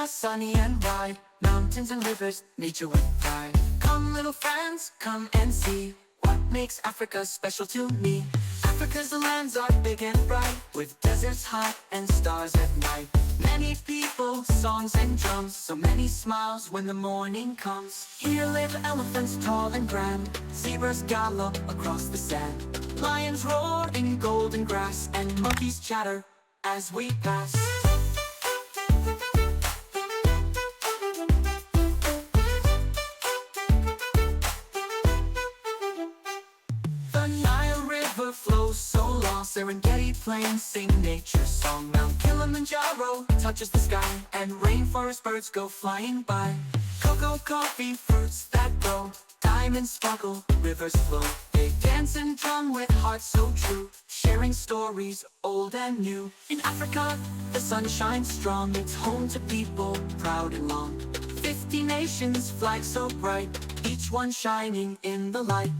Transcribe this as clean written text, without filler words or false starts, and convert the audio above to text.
Africa, sunny and wide, mountains and rivers, nature with pride. Come little friends, come and see what makes Africa special to me. Africa's lands are big and bright, with deserts hot and stars at night. Many people, songs and drums, so many smiles when the morning comes. Here live elephants tall and grand, zebras gallop across the sand. Lions roar in golden grass, and monkeys chatter as we pass. The Nile River flows so long, Serengeti plains sing nature's song. Mount Kilimanjaro touches the sky, and rainforest birds go flying by. Cocoa, coffee, fruits that grow, diamonds sparkle, rivers flow. They dance and drum with hearts so true, sharing stories old and new. In Africa, the sun shines strong, it's home to people proud and long. 50 nations, flags so bright, each one shining in the light.